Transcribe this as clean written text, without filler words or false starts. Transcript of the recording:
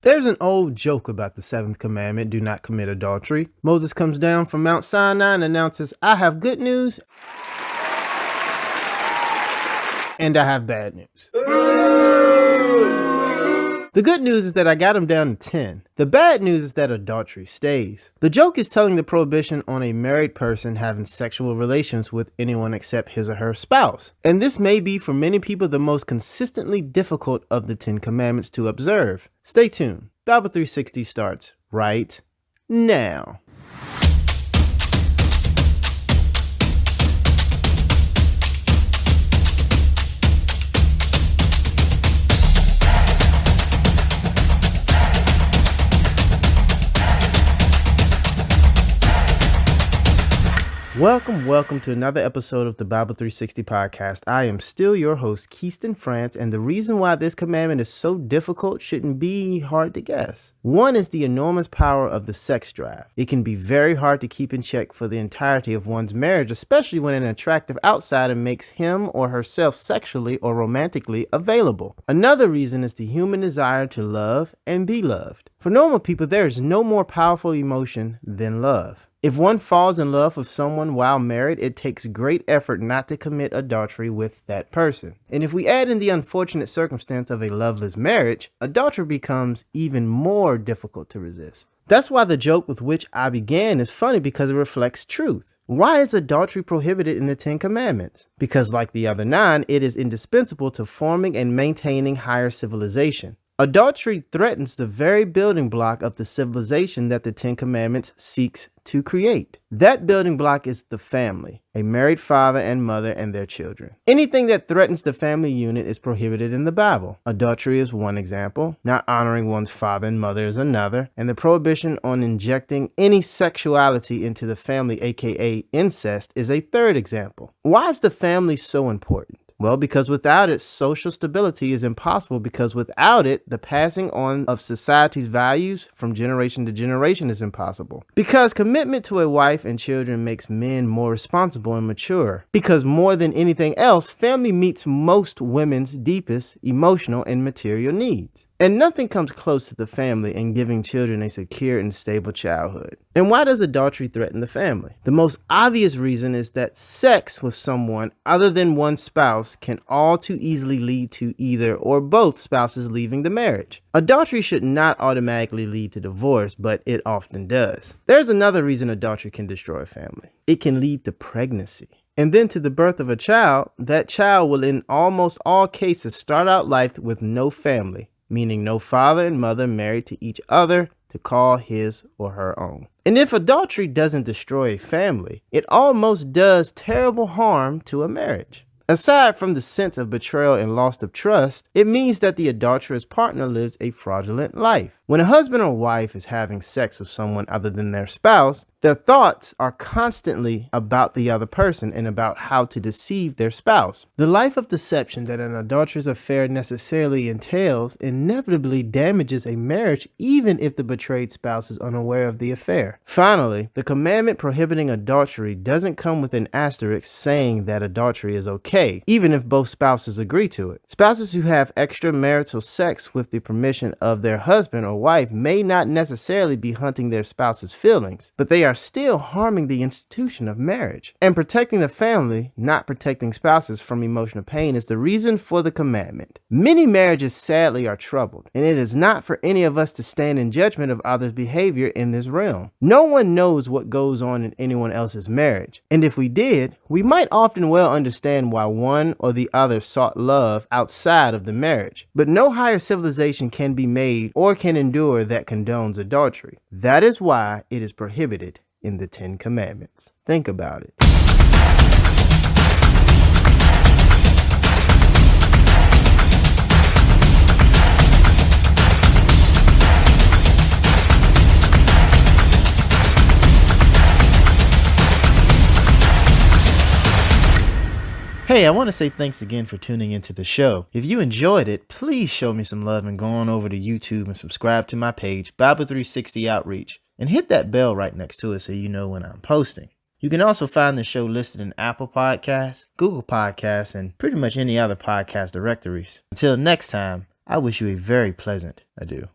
There's an old joke about the seventh commandment, do not commit adultery. Moses comes down from Mount Sinai and announces, I have good news and I have bad news. The good news is that I got him down to 10. The bad news is that adultery stays. The joke is telling the prohibition on a married person having sexual relations with anyone except his or her spouse. And this may be for many people the most consistently difficult of the 10 commandments to observe. Stay tuned. Bible 360 starts right now. Welcome to another episode of the Bible 360 podcast. I am still your host, Keyston France, and the reason why this commandment is so difficult shouldn't be hard to guess. One is the enormous power of the sex drive. It can be very hard to keep in check for the entirety of one's marriage, especially when an attractive outsider makes him or herself sexually or romantically available. Another reason is the human desire to love and be loved. For normal people, there is no more powerful emotion than love. If one falls in love with someone while married, it takes great effort not to commit adultery with that person. And if we add in the unfortunate circumstance of a loveless marriage, adultery becomes even more difficult to resist. That's why the joke with which I began is funny, because it reflects truth. Why is adultery prohibited in the 10 commandments? Because like the other 9, it is indispensable to forming and maintaining higher civilization. Adultery threatens the very building block of the civilization that the 10 commandments seeks to create. That building block is the family, a married father and mother and their children. Anything that threatens the family unit is prohibited in the Bible. Adultery is one example, not honoring one's father and mother is another, and the prohibition on injecting any sexuality into the family, aka incest, is a third example. Why is the family so important? Well, because without it, social stability is impossible, because without it, the passing on of society's values from generation to generation is impossible. Because commitment to a wife and children makes men more responsible and mature. Because more than anything else, family meets most women's deepest emotional and material needs. And nothing comes close to the family in giving children a secure and stable childhood. And why does adultery threaten the family? The most obvious reason is that sex with someone other than one's spouse can all too easily lead to either or both spouses leaving the marriage. Adultery should not automatically lead to divorce, but it often does. There's another reason adultery can destroy a family. It can lead to pregnancy. And then to the birth of a child. That child will in almost all cases start out life with no family, meaning no father and mother married to each other to call his or her own. And if adultery doesn't destroy a family, it almost does terrible harm to a marriage. Aside from the sense of betrayal and loss of trust, it means that the adulterous partner lives a fraudulent life. When a husband or wife is having sex with someone other than their spouse, their thoughts are constantly about the other person and about how to deceive their spouse. The life of deception that an adulterous affair necessarily entails inevitably damages a marriage, even if the betrayed spouse is unaware of the affair. Finally, the commandment prohibiting adultery doesn't come with an asterisk saying that adultery is okay, even if both spouses agree to it. Spouses who have extramarital sex with the permission of their husband or wife may not necessarily be hunting their spouse's feelings, but they are still harming the institution of marriage. And protecting the family, not protecting spouses from emotional pain, is the reason for the commandment. Many marriages sadly are troubled, and it is not for any of us to stand in judgment of others' behavior in this realm. No one knows what goes on in anyone else's marriage, and if we did, we might often well understand why one or the other sought love outside of the marriage. But no higher civilization can be made or can endure that condones adultery. That is why it is prohibited in the 10 commandments. Think about it. Hey, I want to say thanks again for tuning into the show. If you enjoyed it, please show me some love and go on over to YouTube and subscribe to my page, Bible 360 Outreach, and hit that bell right next to it so you know when I'm posting. You can also find the show listed in Apple Podcasts, Google Podcasts, and pretty much any other podcast directories. Until next time, I wish you a very pleasant adieu.